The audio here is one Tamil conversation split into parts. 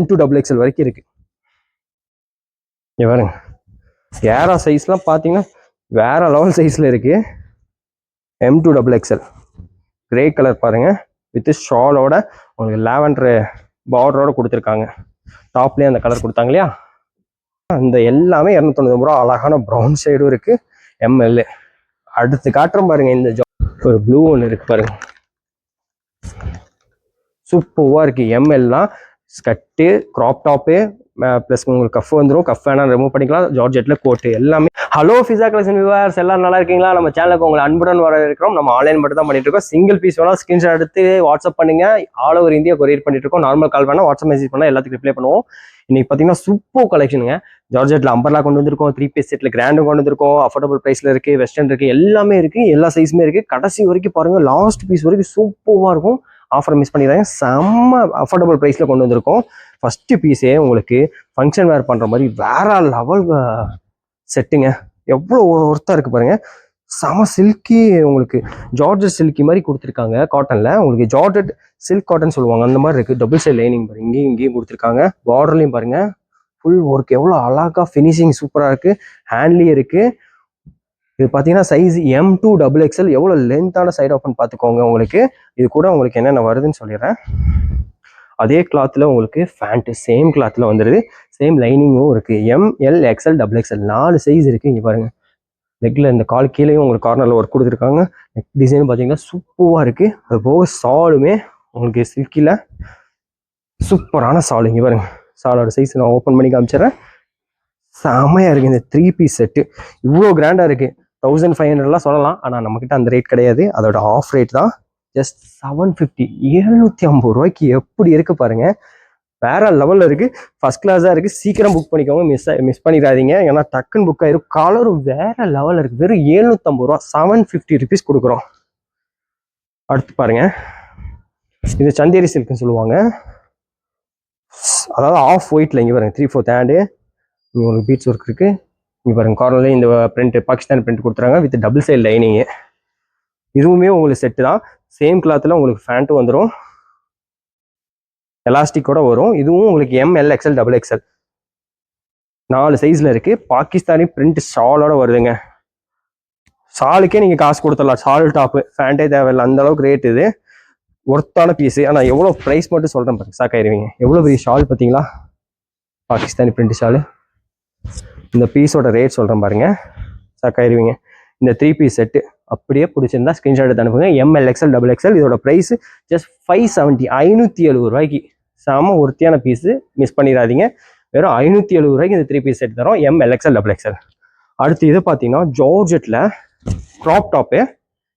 M2XXL வரைக்கும் இருக்கு. பாருங்க ஏரா சைஸ்லாம் பார்த்தீங்கன்னா வேற லெவல் சைஸ்ல இருக்கு. M2XXL கிரே கலர் பாருங்க, வித் ஷாலோட உங்களுக்கு லாவெண்டர் பார்டரோட கொடுத்துருக்காங்க. டாப்லேயே அந்த கலர் கொடுத்தாங்க இல்லையா, அந்த எல்லாமே 290 ரூபா. அழகான ப்ரௌன் ஷேடும் இருக்கு. ML அடுத்து காட்டுறோம் பாருங்க. இந்த ஒரு ப்ளூ ஒன்று இருக்கு பாருங்க, சூப்பராக இருக்கு. MLலாம் ஸ்கட்டு, கிராப் டாப்பு ப்ளஸ் உங்களுக்கு கஃப் வந்துடும். கஃப் வேணால் ரிமூவ் பண்ணிக்கலாம். ஜார்ஜெட்ல கோட்டு எல்லாமே. ஹலோ ஃபிசா கலெக்ஷன் வியூவர்ஸ், எல்லாரும் நல்லா இருக்கீங்களா? நம்ம சேனலுக்கு உங்களை அன்புடன் வர இருக்கிறோம். நம்ம ஆன்லைன் மட்டும் தான் பண்ணிட்டு இருக்கோம். சிங்கிள் பீஸ் வேணா ஸ்கிரீன்ஷாட் எடுத்து வாட்ஸ்அப் பண்ணுங்க. ஆல் ஓவர் இந்தியா கொரியர் பண்ணிட்டு இருக்கோம். நார்மல் கால் வேணா வாட்ஸ்அப் மெசேஜ் பண்ணால் எல்லாத்துக்கும் ரிப்ளை பண்ணுவோம். இன்னைக்கு பார்த்தீங்கன்னா சூப்பர் கலெக்ஷனுங்க. ஜார்ஜெட்ல அம்பர்லா கொண்டு வந்திருக்கோம், 3 பீஸ் செட்ல கிராண்டும் கொண்டு வந்திருக்கோம். அஃபோர்டபுள் பிரைஸ்ல இருக்கு, வெஸ்டர்ன் இருக்கு, எல்லாமே இருக்கு. எல்லா சைஸுமே இருக்கு. கடைசி வரைக்கும் பாருங்க, லாஸ்ட் பீஸ் வரைக்கும் சூப்பராக இருக்கும். ஆஃபர் மிஸ் பண்ணிடுறாங்க. செம்ம அஃபோர்டபுள் ப்ரைஸ்ல கொண்டு வந்திருக்கோம். ஃபர்ஸ்ட் பீஸே உங்களுக்கு ஃபங்க்ஷன் வேர் பண்ற மாதிரி வேற லெவல் செட்டுங்க. எவ்வளோ ஒர்த்தா இருக்கு பாருங்க. செம சில்கி, உங்களுக்கு ஜார்ஜெட் சில்கி மாதிரி கொடுத்துருக்காங்க. காட்டன்ல உங்களுக்கு ஜார்ஜெட் சில்க் காட்டன் சொல்லுவாங்க, அந்த மாதிரி இருக்கு. டபுள் சைட் லைனிங் பாருங்க, இங்கேயும் கொடுத்துருக்காங்க. பார்டர்லையும் பாருங்க ஃபுல் ஒர்க் எவ்வளோ அழகா ஃபினிஷிங் சூப்பராக இருக்கு. ஹேண்ட்லேயும் இருக்கு. இது பார்த்தீங்கன்னா சைஸ் M2XXL. எவ்வளோ லென்த்தான சைட் ஓப்பன் பார்த்துக்கோங்க. உங்களுக்கு இது கூட உங்களுக்கு என்னென்ன வருதுன்னு சொல்லிடுறேன். அதே கிளாத்தில் உங்களுக்கு ஃபேண்ட்டு சேம் கிளாத்தில் வந்துடுது. சேம் லைனிங்கும் இருக்குது. MLXL XXL 4 சைஸ் இருக்குது. இங்கே பாருங்கள், லெக்கில் இந்த கால் கீழேயும் உங்களுக்கு கார்னரில் ஒர்க் கொடுத்துருக்காங்க. நெக் டிசைன் பார்த்தீங்கன்னா சூப்பராக இருக்குது. அது போக சாலுமே உங்களுக்கு சில்கியில் சூப்பரான சால். இங்கே பாருங்கள், சாலோட சைஸ் நான் ஓப்பன் பண்ணி காமிச்சிடுறேன். செமையாக இருக்குது. இந்த 3 பீஸ் செட்டு இவ்வளோ கிராண்டாக இருக்குது. 1500 சொல்லலாம், ஆனால் நம்மக்கிட்ட அந்த ரேட் கிடையாது. அதோட ஆஃப் ரேட் தான். ஜஸ்ட் 750, 750 ரூபாய்க்கு எப்படி இருக்கு பாருங்க. வேற லெவலில் இருக்கு. ஃபர்ஸ்ட் கிளாஸாக இருக்கு. சீக்கிரம் புக் பண்ணிக்கோங்க, மிஸ் பண்ணிடாதீங்க. ஏன்னா டக்குன்னு புக் ஆயிரும். கலரும் வேற லெவலில் இருக்கு. வெறும் 750 ரூபா, 750 ருபீஸ் கொடுக்குறோம். அடுத்து பாருங்க, இது சந்தேரி சில்க்னு சொல்லுவாங்க. அதாவது ஆஃப் ஒயிட்ல இங்கே பாருங்க 3/4 ஹேண்டு. இங்கே உங்களுக்கு பீட்ஸ் ஒர்க் இருக்கு. இங்கே பாருங்க கார்னர்ல இந்த பிரிண்ட் பாகிஸ்தான் பிரிண்ட் கொடுத்துறாங்க வித் டபுள் சைட் லைனிங். இதுவுமே உங்களுக்கு செட்டு தான். சேம் கிளாத்தில் உங்களுக்கு ஃபேண்ட்டும் வந்துடும், எலாஸ்டிக்கோட வரும். இதுவும் உங்களுக்கு MLXL XXL 4 சைஸ்ல இருக்கு. பாகிஸ்தானி பிரிண்ட் ஷாலோட வருதுங்க. ஷாலுக்கே நீங்க காசு கொடுத்துடலாம். ஷால் டாப்பு ஃபேண்டே தேவையில்லை, அந்த அளவுக்கு ரேட். இது ஒர்த்தான பீஸ். ஆனால் எவ்வளோ ப்ரைஸ் மட்டும் சொல்றேன் பாருங்க, சாக்காயிருவீங்க. எவ்வளோ பெரிய ஷால் பார்த்தீங்களா, பாகிஸ்தானி பிரிண்ட் ஷாலு. இந்த பீஸோட ரேட் சொல்றேன் பாருங்க, சாக்காயிருவீங்க. இந்த 3 பீஸ் செட்டு அப்படியே பிடிச்சிருந்தா ஸ்கிரீன்ஷாட் எடுத்து அனுப்புங்க. MLXL XXL. இதோட ப்ரைஸ் ஜஸ்ட் 570, 570 ரூபாய்க்கு. செம ஒருத்தியான பீஸு, மிஸ் பண்ணிடாதீங்க. வெறும் 570 ரூபாய்க்கு இந்த 3 பீஸ் செட் தரோம், MLXL XXL. அடுத்து இது பார்த்தீங்கன்னா ஜார்ஜெட்ல க்ராப் டாப்பு.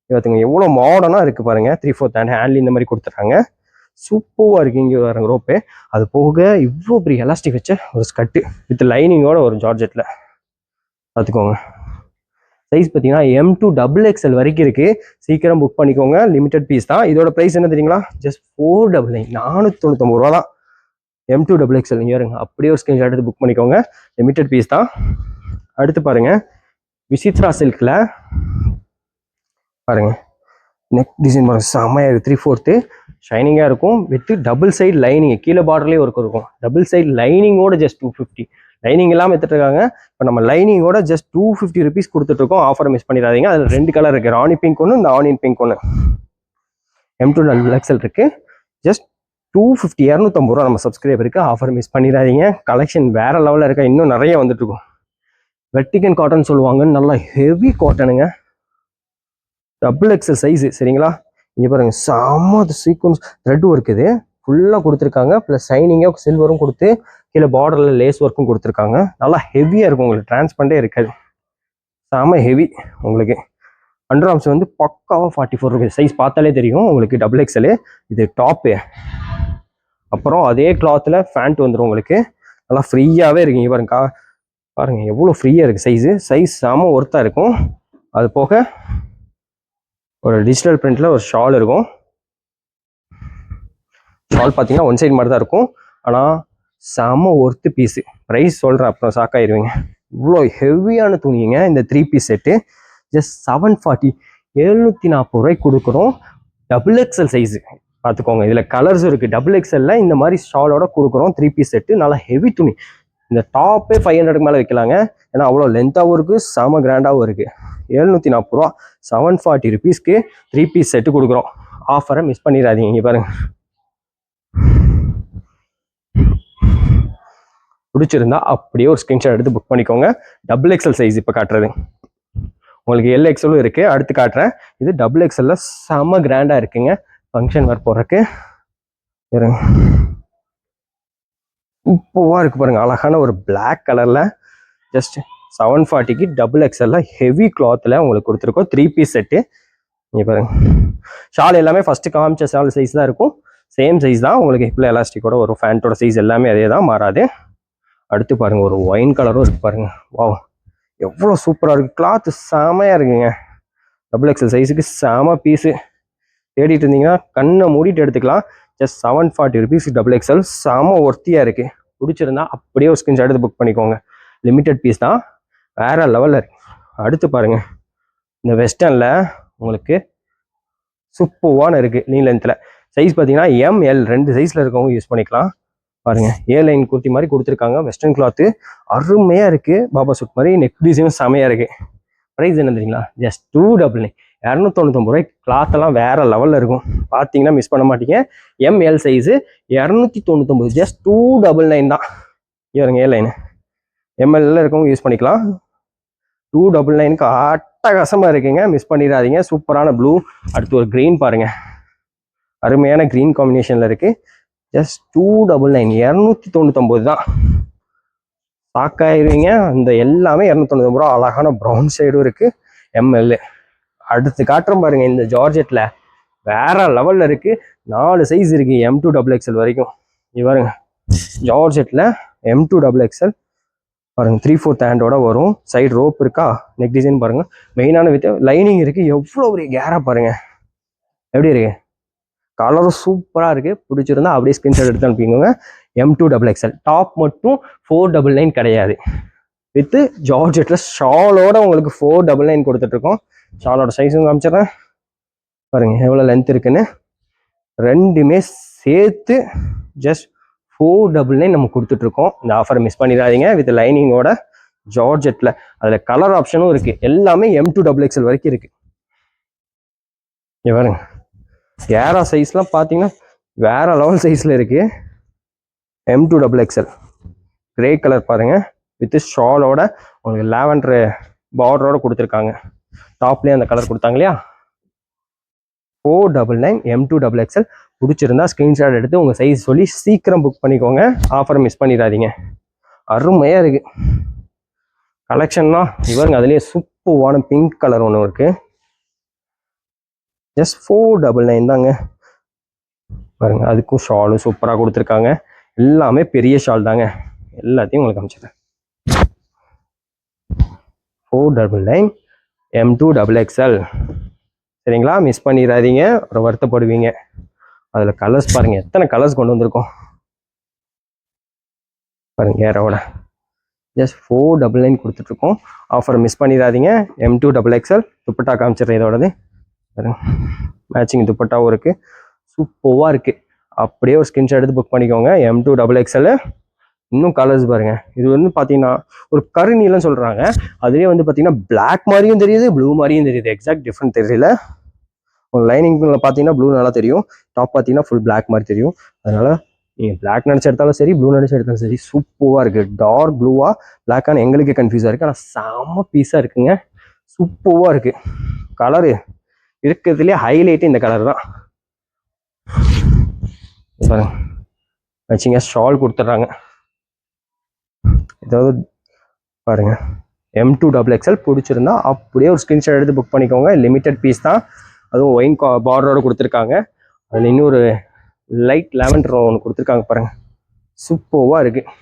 பார்த்துங்க எவ்வளோ மாடர்னாக இருக்குது பாருங்க. 3/4 ஹேண்ட்ல இந்த மாதிரி கொடுத்துட்றாங்க. சூப்பராக இருக்குது. இங்கே வர ரோப்பு. அது போக இவ்வளோ பெரிய எலாஸ்டிக் வச்ச ஒரு ஸ்கட்டு வித் லைனிங்கோட ஒரு ஜார்ஜெட்ல பார்த்துக்கோங்க. சைஸ் பார்த்தீங்கன்னா M2XXL வரைக்கும் இருக்கு. சீக்கிரம் புக் பண்ணிக்கோங்க, லிமிடெட் பீஸ் தான். இதோட ப்ரைஸ் என்ன தெரியுங்களா, ஜஸ்ட் 499, 499 ரூபா தான். M2XXL. இங்கே வருங்க, அப்படியே ஒரு ஸ்கிரீன்ஷாட் எடுத்து புக் பண்ணிக்கோங்க, லிமிடெட் பீஸ் தான். அடுத்து பாருங்க, விசித்ரா சில்க்ல பாருங்க நெக் டிசைன் பாருங்க, செம்மையா இருக்கு. 3/4 ஷைனிங்கா இருக்கும் வித் டபுள் சைட் லைனிங். கீழே பார்டர்லேயே ஒர்க் இருக்கும். டபுள் சைட் லைனிங்கோட ஜஸ்ட் 250. லைனிங் எல்லாம் எடுத்துட்டு இருக்காங்க. இப்போ நம்ம லைனிங்கோட ஜஸ்ட் 250 ருபீஸ் கொடுத்துட்டு இருக்கோம். ஆஃபர் மிஸ் பண்ணிடாதீங்க. அதில் 2 கலர் இருக்கு, ராணி பிங்க் ஒன்று, இந்த ஆனியன் பிங்க் ஒன்று. M2XXL இருக்கு. ஜஸ்ட் 250, 250 ரூபா நம்ம சப்ஸ்கிரைபருக்கு. ஆஃபர் மிஸ் பண்ணிடாதீங்க. கலெக்ஷன் வேற லெவலில் இருக்கா, இன்னும் நிறைய வந்துட்டு இருக்கும். வெர்டிகன் காட்டன் சொல்லுவாங்க, நல்லா ஹெவி காட்டனுங்க. XXL சைஸ் சரிங்களா. இங்கே பாருங்க, செம்ம சீக்வன்ஸ் த்ரெட் ஒர்க் இது ஃபுல்லாக கொடுத்துருக்காங்க. ப்ளஸ் ஷைனிங்காக சில்வரும் கொடுத்து கீழே பார்டரில் லேஸ் ஒர்க்கும் கொடுத்துருக்காங்க. நல்லா ஹெவியாக இருக்கும், உங்களுக்கு டிரான்ஸ்பரண்டே இருக்காது. செம்ம ஹெவி. உங்களுக்கு அண்டர் ஆர்ம்ஸ் வந்து பக்காவாக 44 ருபீஸ். சைஸ் பார்த்தாலே தெரியும் உங்களுக்கு. XXL இது டாப்பு. அப்புறம் அதே கிளாத்தில் ஃபேண்ட் வந்துடும் உங்களுக்கு. நல்லா ஃப்ரீயாகவே இருக்குங்க. பாருங்க பாருங்க எவ்வளோ ஃப்ரீயாக இருக்குது. சைஸ் செம்ம ஒர்த்தாக இருக்கும். அது போக ஒரு டிஜிட்டல் பிரிண்ட்ல ஒரு ஷால் இருக்கும். ஷால் பார்த்தீங்கன்னா ஒன் சைடு மாதிரி தான் இருக்கும். ஆனால் செம ஒர்த்து பீஸு. ப்ரைஸ் சொல்கிறேன், அப்புறம் ஷாக்காயிருவீங்க. இவ்வளோ ஹெவியான துணிங்க இந்த 3 பீஸ் செட்டு. ஜஸ்ட் 740, 740 ரூபாய்க்கு கொடுக்குறோம். XXL size. பார்த்துக்கோங்க. இதில் கலர்ஸும் இருக்குது. டபுள் எக்ஸ்எல்ல இந்த மாதிரி ஷாலோட கொடுக்குறோம். 3 பீஸ் செட்டு. நல்லா ஹெவி துணி. இந்த டாப்பே 500க்கு மேலே வைக்கலாங்க. ஏன்னா அவ்வளோ லென்த்தாகவும் இருக்குது, செம கிராண்டாகவும் இருக்குது. 740 ரூபா, 740 ருபீஸ்க்கு 3 பீஸ் செட்டு கொடுக்குறோம். ஆஃபரை மிஸ் பண்ணிடாதீங்க. இங்கே பாருங்க, பிடிச்சிருந்தா அப்படியே ஒரு ஸ்கிரீன்ஷாட் எடுத்து புக் பண்ணிக்கோங்க. டபுள் எக்ஸ்எல் சைஸ் இப்போ காட்டுறது. உங்களுக்கு எல் எக்ஸ்எலும் இருக்குது, அடுத்து காட்டுறேன். இது டபுள் எக்ஸ்எல்ல செம கிராண்டாக இருக்குங்க. ஃபங்க்ஷன் வேர் போடுறதுக்கு சூப்பராக இருக்கு பாருங்க. அழகான ஒரு பிளாக் கலரில் ஜஸ்ட் 740க்கு டபுள் எக்ஸ்எல்ல ஹெவி கிளாத்தில் உங்களுக்கு கொடுத்துருக்கோம். 3 பீஸ் செட்டு. இங்கே பாருங்க, ஷால் எல்லாமே ஃபஸ்ட்டு காமிச்ச ஷால் சைஸ் தான் இருக்கும். சேம் சைஸ் தான். உங்களுக்கு இப்போ எலாஸ்டிக்கோட வரும். ஃபேண்ட்டோட சைஸ் எல்லாமே அதே தான், மாறாது. அடுத்து பாருங்கள், ஒரு ஒயின் கலரும் இருக்குது பாருங்கள். வாவ், எவ்வளோ சூப்பராக இருக்குது. கிளாத்து செமையாக இருக்குங்க. டபுள் எக்ஸ்எல் சைஸுக்கு செம பீஸு. தேடிட்டு இருந்தீங்கன்னா கண்ணை மூடிட்டு எடுத்துக்கலாம். Just 740 rupees double XL. செம ஒர்த்தியாக இருக்குது. பிடிச்சிருந்தா அப்படியே ஒரு ஸ்கிரீன்ஷாட் எடுத்து புக் பண்ணிக்கோங்க. லிமிட்டட் பீஸ் தான், வேறு லெவலில் இருக்குது. அடுத்து பாருங்கள், இந்த வெஸ்டர்னில் உங்களுக்கு சூப்பர்வான இருக்குது. நீ லென்த்தில் சைஸ் பார்த்தீங்கன்னா எம்எல் 2 சைஸில் இருக்கவங்க யூஸ் பண்ணிக்கலாம். பாருங்கள், ஏ லைன் குர்த்தி மாதிரி கொடுத்துருக்காங்க. வெஸ்டர்ன் கிளாத்து அருமையாக இருக்குது. பாபா சூட் மாதிரி நெக் டிசைனும் செமையாக இருக்குது. ப்ரைஸ் என்ன தெரியுங்களா? ஜஸ்ட் 299, 299 ரூபாய். கிளாத்தெல்லாம் வேறு லெவலில் இருக்கும். பார்த்தீங்கன்னா மிஸ் பண்ண மாட்டீங்க. எம்எல் சைஸு 299, ஜஸ்ட் 299 தான். இவருங்க ஏ லைனு எம்எல்ல இருக்கவங்க யூஸ் பண்ணிக்கலாம். 299க்கு அட்டகாசமாக இருக்குங்க. மிஸ் பண்ணிடாதீங்க. சூப்பரான ப்ளூ. அடுத்து ஒரு க்ரீன் பாருங்கள், அருமையான க்ரீன் காம்பினேஷனில் இருக்குது. ஜஸ்ட் 299, 299 தான். சாக்காயிருவீங்க. அந்த எல்லாமே 299 ரூபா. அழகான ப்ரௌன் சைடும் இருக்குது. எம்எல். அடுத்து காட்டுறோம் பாருங்க, இந்த ஜார்ஜெட்டில் வேற லெவலில் இருக்குது. 4 சைஸ் இருக்குது, M2 XXL வரைக்கும். இது பாருங்க, ஜார்ஜெட்டில் M2 XXL பாருங்க. 3/4 ஹேண்டோட வரும். சைடு ரோப் இருக்கா, நெக் டிசைன் பாருங்க. மெயினான வித் லைனிங் இருக்குது. எவ்வளோ ஒரு கேராக பாருங்க, எப்படி இருக்கு. கலரும் சூப்பராக இருக்குது. பிடிச்சிருந்தா அப்படியே ஸ்கிரீன்ஷாட் எடுத்து அனுப்பிக்கோங்க. M2 XXL. டாப் மட்டும் 499 கிடையாது. வித்து ஜார்ஜெட்டில் ஷாலோட உங்களுக்கு 499 கொடுத்துட்ருக்கோம். ஷாலோட சைஸும் காமிச்சிடுறேன் பாருங்க, எவ்வளோ லென்த் இருக்குன்னு. ரெண்டுமே சேர்த்து ஜஸ்ட் 499 நம்ம கொடுத்துட்ருக்கோம். இந்த ஆஃபரை மிஸ் பண்ணிடாதீங்க. வித் லைனிங்கோட ஜார்ஜெட்டில். அதில் கலர் ஆப்ஷனும் இருக்குது. எல்லாமே M2 XXL வரைக்கும் இருக்குது. இங்கே பாருங்க, ஏரா சைஸ்லாம் பார்த்தீங்கன்னா வேற லெவல் சைஸில் இருக்குது. M2 XXL கிரே கலர் பாருங்க, வித் ஷாலோட உங்களுக்கு லாவெண்டர் பார்டரோட கொடுத்துருக்காங்க. டாப்லேயே அந்த கலர் கொடுத்தாங்க இல்லையா. 499 M2 XXL. பிடிச்சிருந்தா ஸ்க்ரீன்ஷாட் எடுத்து உங்கள் சைஸ் சொல்லி சீக்கிரம் புக் பண்ணிக்கோங்க. ஆஃபரை மிஸ் பண்ணிடாதீங்க. அருமையாக இருக்குது கலெக்ஷன்லாம். இவருங்க அதுலேயே சூப்பர்வான பிங்க் கலர் ஒன்று இருக்குது. ஜஸ்ட் 499 தாங்க பாருங்க. அதுக்கும் ஷாலும் சூப்பராக கொடுத்துருக்காங்க. எல்லாமே பெரிய ஷால் தாங்க. எல்லாத்தையும் உங்களுக்கு காமிச்சிடுறேன். 499 M2 XXL. சரிங்களா, மிஸ் பண்ணிடாதீங்க. ஒரு வருத்தப்படுவீங்க. அதில் கலர்ஸ் பாருங்க, எத்தனை கலர்ஸ் கொண்டு வந்திருக்கோம் பாருங்க. ஏரோட ஜஸ்ட் 499 கொடுத்துட்ருக்கோம். ஆஃபரை மிஸ் பண்ணிடாதீங்க. M2 XXL. துப்பட்டா காமிச்சிடுறேன். இதோடது மேட்சிங் துப்பட்டாவும் இருக்குது. சூப்பராக இருக்குது. அப்படியே ஒரு ஸ்கிரீன்ஷாட் எடுத்து புக் பண்ணிக்கோங்க. M2 XXL. இன்னும் கலர்ஸ் பாருங்க. இது வந்து பார்த்தீங்கன்னா ஒரு கருநீலம் சொல்கிறாங்க. அதுலேயே வந்து பார்த்தீங்கன்னா பிளாக் மாதிரியும் தெரியுது, ப்ளூ மாதிரியும் தெரியுது. எக்ஸாக்ட் டிஃப்ரெண்ட் தெரியல. ஒரு லைனிங்கில் பார்த்தீங்கன்னா ப்ளூ நல்லா தெரியும். டாப் பார்த்தீங்கன்னா ஃபுல் பிளாக் மாதிரி தெரியும். அதனால நீங்கள் பிளாக் நினச்சி எடுத்தாலும் சரி, ப்ளூ நினச்சி எடுத்தாலும் சரி, சூப்பராக இருக்குது. டார்க் ப்ளூவாக பிளாக்கான எங்களுக்கு கன்ஃபியூஸாக இருக்குது. ஆனால் செம்ம பீஸாக இருக்குங்க. சூப்பராக இருக்குது. கலரு இருக்கிறதுலே ஹைலைட்டு இந்த கலர் தான் பாருங்க. வச்சிங்க ஷால் கொடுத்துட்றாங்க. ஏதாவது பாருங்க, M2 XXL. பிடிச்சிருந்தா அப்படியே ஒரு ஸ்க்ரீன்ஷாட் எடுத்து புக் பண்ணிக்கோங்க. லிமிட்டட் பீஸ் தான். அதுவும் ஒயின் பார்டரோட கொடுத்துருக்காங்க. அதில் இன்னொரு லைட் லாவெண்டர் ஒன்று கொடுத்துருக்காங்க பாருங்க. சூப்பராக இருக்குது.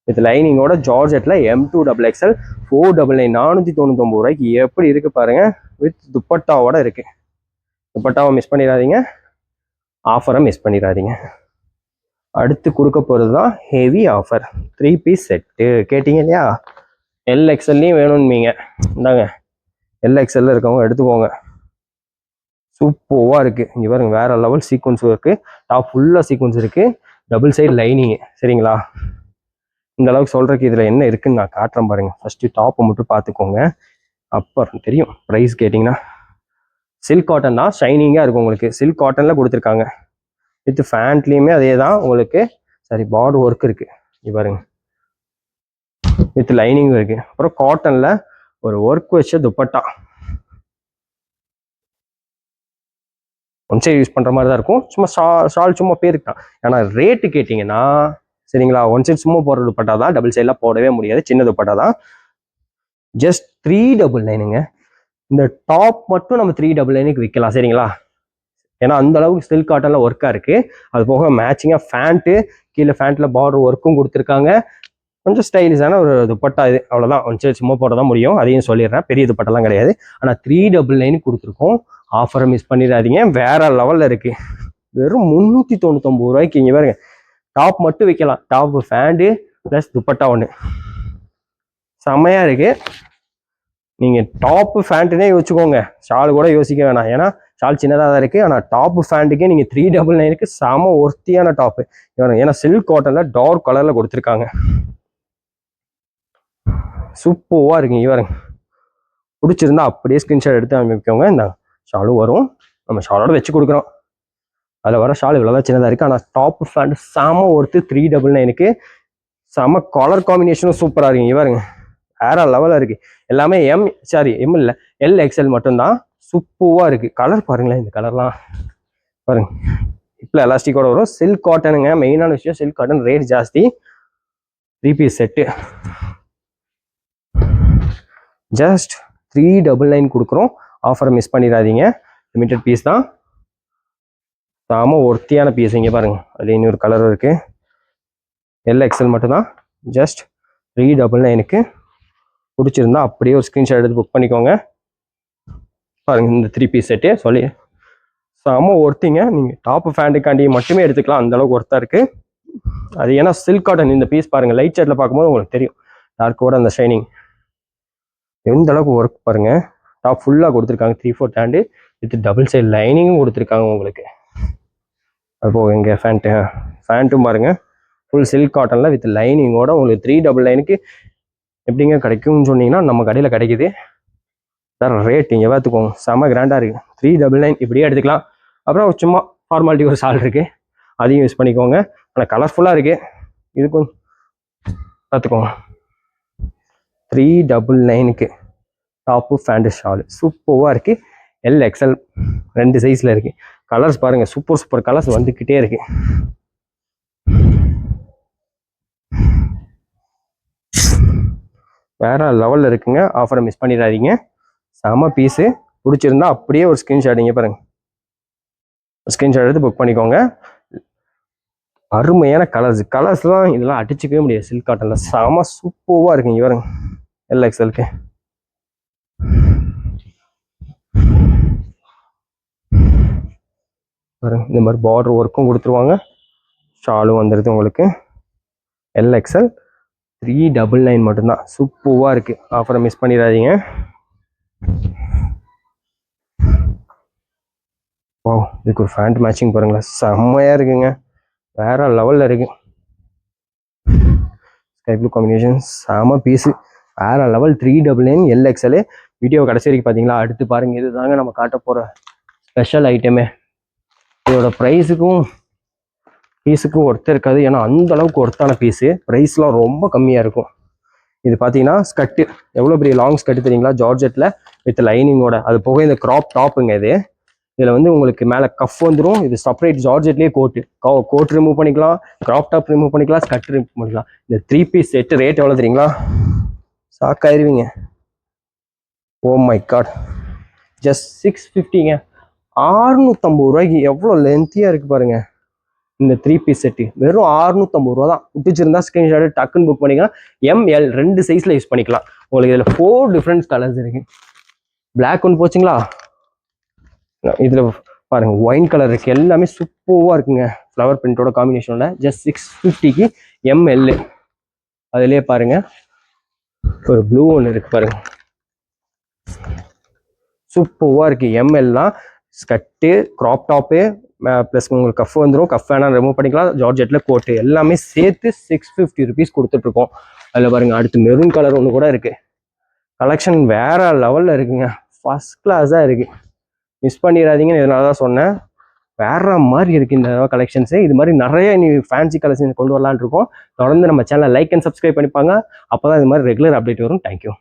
With லைனிங்கோட ஜார்ஜெட்டில் M2 XXL. 499, 499 ரூபாய்க்கு எப்படி இருக்குது பாருங்க. வித் துப்பட்டாவோட இருக்குது. துப்பட்டாவை மிஸ் பண்ணிடாதீங்க. ஆஃபரை மிஸ் பண்ணிடாதீங்க. அடுத்து கொடுக்க போகிறது தான் ஹெவி ஆஃபர். 3 பீஸ் செட்டு கேட்டிங்க இல்லையா. LXLலையும் வேணும்னீங்க, இந்தாங்க LXL இருக்கவங்க எடுத்துக்கோங்க. சூப்பராக இருக்குது. இங்கே பாருங்க, வேற லெவல் சீக்வன்ஸ் ஒர்க்கு. டாப் ஃபுல்லாக சீக்வன்ஸ் இருக்குது. Double side lining. சரிங்களா? இந்த அளவுக்கு சொல்கிறதுக்கு இதில் என்ன இருக்குன்னு நான் காட்டுறேன் பாருங்க. ஃபஸ்ட்டு டாப்பை மட்டும் பார்த்துக்கோங்க, அப்புறம் தெரியும். ப்ரைஸ் கேட்டிங்கன்னா சில்க் காட்டன் தான், ஷைனிங்காக இருக்கும் உங்களுக்கு. சில்க் காட்டனில் கொடுத்துருக்காங்க. வித் ஃபேண்ட்லேயுமே அதே தான் உங்களுக்கு. சரி, பார்டர் ஒர்க் இருக்குது. இங்கே பாருங்க, வித் லைனிங்கும் இருக்குது. அப்புறம் காட்டனில் ஒரு ஒர்க் வச்ச துப்பட்டா. ஒன் சைடு யூஸ் பண்ணுற மாதிரி தான் இருக்கும். சும்மா ஷால் சும்மா பேருக்கு தான். ஏன்னா ரேட்டு கேட்டிங்கன்னா, சரிங்களா, ஒன் சைடு சும்மா போடுற துப்பட்டா தான், டபுள் சைடெலாம் போடவே முடியாது, சின்ன துப்பட்டா தான். ஜஸ்ட் 399ங்க. இந்த டாப் மட்டும் நம்ம 399க்கு விற்கலாம். சரிங்களா? ஏன்னா அந்த அளவுக்கு சில்க் காட்டனில் ஒர்க்காக இருக்குது. அது போக மேட்சிங்காக ஃபேண்ட்டு, கீழே ஃபேண்ட்டில் பார்டர் ஒர்க்கும் கொடுத்துருக்காங்க. கொஞ்சம் ஸ்டைலிஷான ஒரு துப்பட்டா இது, அவ்வளோதான். ஒன் சைடு சும்மா போட தான் முடியும், அதையும் சொல்லிடுறேன். பெரிய துப்பட்டெல்லாம் கிடையாது. ஆனால் 399 கொடுத்துருக்கோம். ஆஃபரை மிஸ் பண்ணிடாதீங்க, வேற லெவலில் இருக்குது. வெறும் 399 ரூபாய்க்கு. இங்கே பாருங்க, டாப் மட்டும் விற்கலாம். டாப், ஃபேண்டு ப்ளஸ் துப்பட்டா ஒன்று. செம்மையாக இருக்குது. நீங்கள் டாப்பு ஃபேண்ட்டுனே யோசிச்சுக்கோங்க, ஷால் கூட யோசிக்க வேணாம். ஏன்னா ஷால் சின்னதாக தான் இருக்குது. ஆனால் டாப்பு ஃபேண்ட்டுக்கே நீங்கள் 399க்கு செம ஒர்த்தியான டாப்பு. ஏன்னா சில்க் காட்டனில் டார்க் கலரில் கொடுத்துருக்காங்க. சூப்பராக இருக்குங்க. இவருங்க பிடிச்சிருந்தா அப்படியே ஸ்க்ரீன்ஷாட் எடுத்து அமைக்கோங்க. இந்த ஷாலும் வரும், நம்ம ஷாலோட வச்சு கொடுக்குறோம். அதில் வர ஷால் இவ்வளோதான் சின்னதாக இருக்குது. ஆனால் டாப்பு ஃபேண்ட் செம ஒர்த்து. 399க்கு செம கலர் காம்பினேஷனும் சூப்பராக இருக்குங்க. இவருங்க வேற லெவலில் இருக்குது. எல்லாமே எம் இல்லை, LXL மட்டும்தான். சூப்பராக இருக்குது. கலர் பாருங்களேன், இந்த கலர்லாம் பாருங்க. இப்போ எலாஸ்டிக்கோட வரும். சில்க் காட்டனுங்க, மெயினான விஷயம் சில்க் காட்டன். ரேட் ஜாஸ்தி. 3 பீஸ் செட்டு ஜஸ்ட் 399 கொடுக்குறோம். ஆஃபரை மிஸ் பண்ணிடாதீங்க, லிமிட்டட் பீஸ் தான். செம ஒர்த்தியான பீஸ். இங்கே பாருங்க, அதில் இன்னொரு கலர் இருக்குது. LXL மட்டும்தான். ஜஸ்ட் 399க்கு பிடிச்சிருந்தா அப்படியே ஒரு ஸ்க்ரீன்ஷாட் எடுத்து புக் பண்ணிக்கோங்க. பாருங்க, இந்த 3 பீஸ் செட்டு சொல்லி செம ஒர்த்திங்க. நீங்கள் டாப்பு ஃபேண்ட்டுக்காண்டி மட்டுமே எடுத்துக்கலாம், அந்த அளவுக்கு ஒர்த்தாக இருக்குது. அது ஏன்னா சில்க் காட்டன். இந்த பீஸ் பாருங்கள், லைட் ஷேட்டில் பார்க்கும்போது உங்களுக்கு தெரியும் டார்க்கோட அந்த ஷைனிங் எந்த அளவுக்கு ஒர்க் பாருங்க. டாப் ஃபுல்லாக கொடுத்துருக்காங்க, 3/4 ஹேண்டு வித் டபுள் சைடு லைனிங்கும் கொடுத்துருக்காங்க உங்களுக்கு. அப்போ எங்கள் ஃபேண்ட்டும் பாருங்க, ஃபுல் சில்க் காட்டனில் வித் லைனிங்கோட உங்களுக்கு 399க்கு எப்படிங்க கிடைக்கும்னு சொன்னீங்கன்னா நம்ம கடையில் கிடைக்குது. சார் ரேட் இங்கே பார்த்துக்கோங்க, செம்ம கிராண்டாக இருக்குது. 399 இப்படியே எடுத்துக்கலாம். அப்புறம் சும்மா ஃபார்மாலிட்டி ஒரு ஷால் இருக்குது, அதையும் யூஸ் பண்ணிக்கோங்க. ஆனால் கலர்ஃபுல்லாக இருக்குது. இதுக்கும் பார்த்துக்கோங்க, 399க்கு டாப்பு ஃபேண்டு ஷாலு சூப்பராக இருக்குது. LXL 2 சைஸில் இருக்குது. கலர்ஸ் பாருங்கள், சூப்பர் கலர்ஸ் வந்துக்கிட்டே இருக்குது. வேற லெவலில் இருக்குங்க. ஆஃபரை மிஸ் பண்ணிடாதீங்க. செம பீஸு. பிடிச்சிருந்தா அப்படியே ஒரு ஸ்க்ரீன்ஷாட் இங்கே பாருங்க, ஸ்க்ரீன்ஷாட் எடுத்து புக் பண்ணிக்கோங்க. அருமையான கலர்ஸ்லாம் இதெல்லாம் அடிச்சுக்கவே முடியாது. சில்க் காட்டனில் செம சூப்பராக இருக்குங்க. இங்கே பாருங்க, LXLக்கு பாருங்க. இந்த மாதிரி பார்டர் ஒர்க்கும் கொடுத்துருவாங்க. ஷாலும் வந்துடுது உங்களுக்கு. LXL 399 மட்டும்தான். சூப்பராக இருக்குது. ஆஃபரை மிஸ் பண்ணிடாதீங்க. ஓ, இதுக்கு ஒரு ஃபேண்ட் மேட்சிங் பாருங்களேன், செம்மையாக இருக்குங்க. வேற லெவலில் இருக்கு. ஸ்கை ப்ளூ காம்பினேஷன் செம பீஸு. வேற லெவல். 399 LXL. வீடியோ கடைசி வரைக்கும் பார்த்தீங்களா? அடுத்து பாருங்கள், இது தாங்க நம்ம காட்ட போகிற ஸ்பெஷல் ஐட்டமே. இதோட ப்ரைஸுக்கும் பீஸுக்கும் ஒர்த்து இருக்காது. ஏன்னா அந்த அளவுக்கு ஒர்த்தான பீஸு. ப்ரைஸ்லாம் ரொம்ப கம்மியாக இருக்கும். இது பார்த்தீங்கன்னா ஸ்கட்டு, எவ்வளோ பெரிய லாங் ஸ்கட்டு தெரியுங்களா? ஜார்ஜெட்டில் வித் லைனிங்கோட. அது போக இந்த க்ராப் டாப்புங்க இது. இதில் வந்து உங்களுக்கு மேலே கஃப் வந்துடும். இது செப்பரேட் ஜார்ஜெட்லேயே கோட் ரிமூவ் பண்ணிக்கலாம், க்ராப் டாப் ரிமூவ் பண்ணிக்கலாம், ஸ்கட் ரிமூவ் பண்ணிக்கலாம். இந்த 3 பீஸ் செட்டு ரேட் எவ்வளோ தெரியுங்களா? ஷாக்காயிருவீங்க. ஓ மை காட், ஜஸ்ட் 650ங்க. 650 ரூபாய்க்கு. எவ்வளோ லென்த்தியாக இருக்குது பாருங்கள். இந்த 3 பீஸ் செட்டு வெறும் 650 ரூபா தான். பிடிச்சிருந்தா ஸ்க்ரீன்ஷாட் டக்குன்னு புக் பண்ணிக்கலாம். ML 2 சைஸில் யூஸ் பண்ணிக்கலாம். உங்களுக்கு இதில் 4 டிஃப்ரெண்ட் கலர்ஸ் இருக்கு. பிளாக் ஒன்று போச்சுங்களா? இதில் பாருங்க, ஒயின் கலர் இருக்கு. எல்லாமே சூப்பராக இருக்குங்க. ஃப்ளவர் பிரிண்டோட காம்பினேஷனோட. ஜஸ்ட் 650க்கு ML. அதுலேயே பாருங்க, ஒரு ப்ளூ ஒன்று இருக்கு பாருங்க, சூப்பராக இருக்கு. ML தான். ஸ்கட்டு, க்ராப் டாப்பு ப்ளஸ் உங்களுக்கு கஃப் வந்துடும். கஃப் வேணால் ரிமூவ் பண்ணிக்கலாம். ஜார்ஜெட்டில் கோட்டு எல்லாமே சேர்த்து 650 ருபீஸ் கொடுத்துட்ருக்கோம். அதில் பாருங்கள், அடுத்து மெரூன் கலர் ஒன்று கூட இருக்குது. கலெக்ஷன் வேறு லெவலில் இருக்குங்க. ஃபஸ்ட் கிளாஸாக இருக்குது. மிஸ் பண்ணிடாதீங்கன்னு இதனால தான் சொன்னேன். வேற மாதிரி இருக்குது இந்த கலெக்ஷன்ஸு. இது மாதிரி நிறைய நீ ஃபேன்சி கலெக்ஷன் கொண்டு வரலான்னு இருக்கோம். தொடர்ந்து நம்ம சேனலை லைக் அண்ட் சப்ஸ்கிரைப் பண்ணிப்பாங்க. அப்போ தான் இது மாதிரி ரெகுலர் அப்டேட் வரும். தேங்க்யூ.